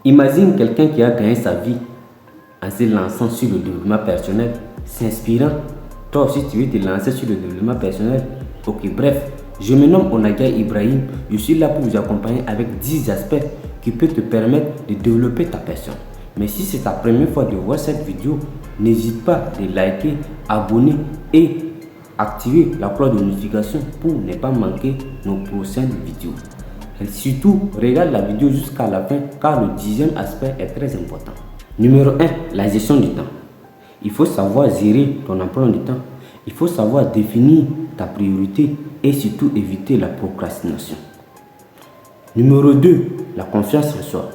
Imagine quelqu'un qui a gagné sa vie en se lançant sur le développement personnel. C'est inspirant. Toi aussi, tu veux te lancer sur le développement personnel. Ok, bref, je me nomme Onaga Ibrahim. Je suis là pour vous accompagner avec 10 aspects qui peuvent te permettre de développer ta personne. Mais si c'est ta première fois de voir cette vidéo, n'hésite pas de liker, abonner et activer la cloche de notification pour ne pas manquer nos prochaines vidéos. Et surtout, regarde la vidéo jusqu'à la fin car le 10e aspect est très important. Numéro 1, la gestion du temps. Il faut savoir gérer ton emploi du temps. Il faut savoir définir ta priorité et surtout éviter la procrastination. Numéro 2, la confiance en soi.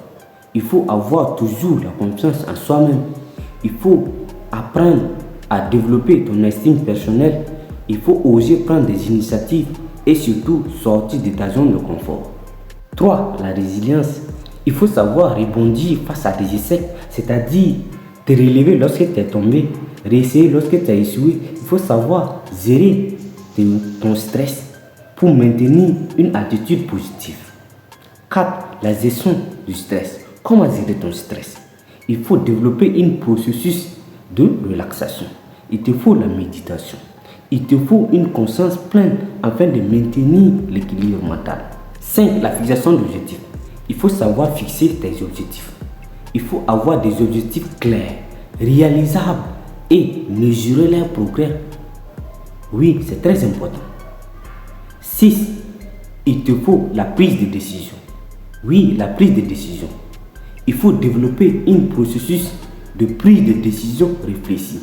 Il faut avoir toujours la confiance en soi-même. Il faut apprendre à développer ton estime personnelle. Il faut oser prendre des initiatives et surtout sortir de ta zone de confort. 3. La résilience. Il faut savoir rebondir face à des échecs, c'est-à-dire te relever lorsque tu es tombé, réessayer lorsque tu as échoué. Il faut savoir gérer ton stress pour maintenir une attitude positive. 4. La gestion du stress. Comment gérer ton stress? Il faut développer un processus de relaxation. Il te faut la méditation. Il te faut une conscience pleine afin de maintenir l'équilibre mental. 5. La fixation d'objectifs. Il faut savoir fixer tes objectifs. Il faut avoir des objectifs clairs, réalisables et mesurer leur progrès. Oui, c'est très important. 6. Il te faut la prise de décision. Oui, la prise de décision. Il faut développer un processus de prise de décision réfléchi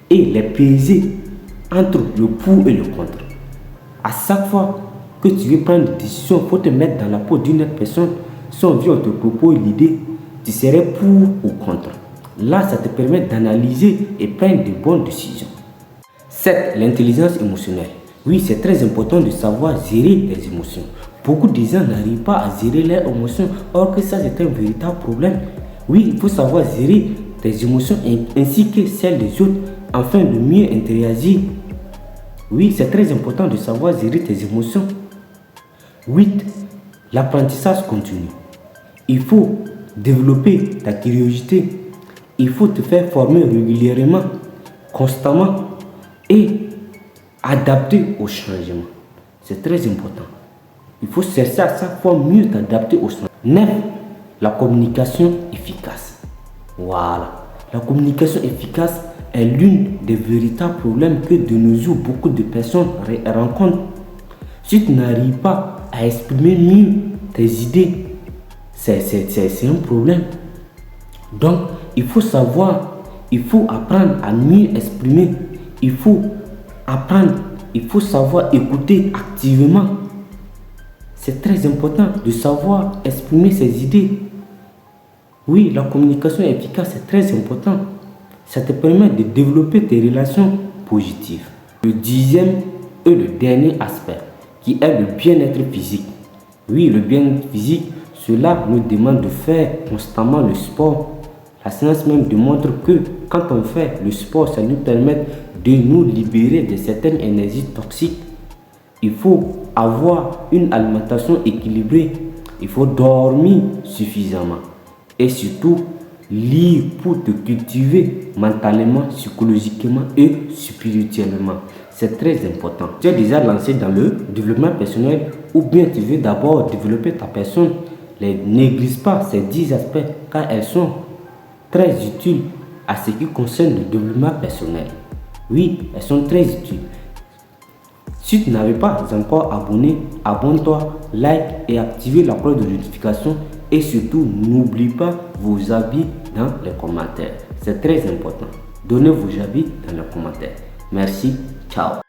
et les peser entre le pour et le contre. À chaque fois que tu veux prendre des décisions, il faut te mettre dans la peau d'une autre personne. Si on vient, on te propose l'idée, tu serais pour ou contre. Là, ça te permet d'analyser et prendre de bonnes décisions. 7. L'intelligence émotionnelle. Oui, c'est très important de savoir gérer tes émotions. Beaucoup de gens n'arrivent pas à gérer leurs émotions, or que ça c'est un véritable problème. Oui, il faut savoir gérer tes émotions ainsi que celles des autres afin de mieux interagir. Oui, c'est très important de savoir gérer tes émotions. 8. L'apprentissage continu. Il faut développer ta curiosité. Il faut te faire former régulièrement, constamment et adapter au changement. C'est très important. Il faut chercher à chaque fois mieux t'adapter au changement. 9. La communication efficace. Voilà. La communication efficace est l'une des véritables problèmes que de nos jours beaucoup de personnes rencontrent. Si tu n'arrives pas à exprimer mieux tes idées, c'est un problème. Donc, il faut savoir, il faut apprendre à mieux exprimer. Il faut apprendre, il faut savoir écouter activement. C'est très important de savoir exprimer ses idées. Oui, la communication efficace est très important. Ça te permet de développer tes relations positives. Le 10e et le dernier aspect, qui est le bien-être physique. Oui, le bien-être physique, cela nous demande de faire constamment le sport. La science même démontre que quand on fait le sport, ça nous permet de nous libérer de certaines énergies toxiques. Il faut avoir une alimentation équilibrée. Il faut dormir suffisamment. Et surtout, lire pour te cultiver mentalement, psychologiquement et spirituellement. C'est très important. Tu es déjà lancé dans le développement personnel ou bien tu veux d'abord développer ta personne. Ne néglige pas ces 10 aspects car elles sont très utiles à ce qui concerne le développement personnel. Oui, elles sont très utiles. Si tu n'avais pas encore abonné, abonne-toi, like et active la cloche de notification. Et surtout, n'oublie pas vos avis dans les commentaires. C'est très important. Donnez vos avis dans les commentaires. Merci. Ciao.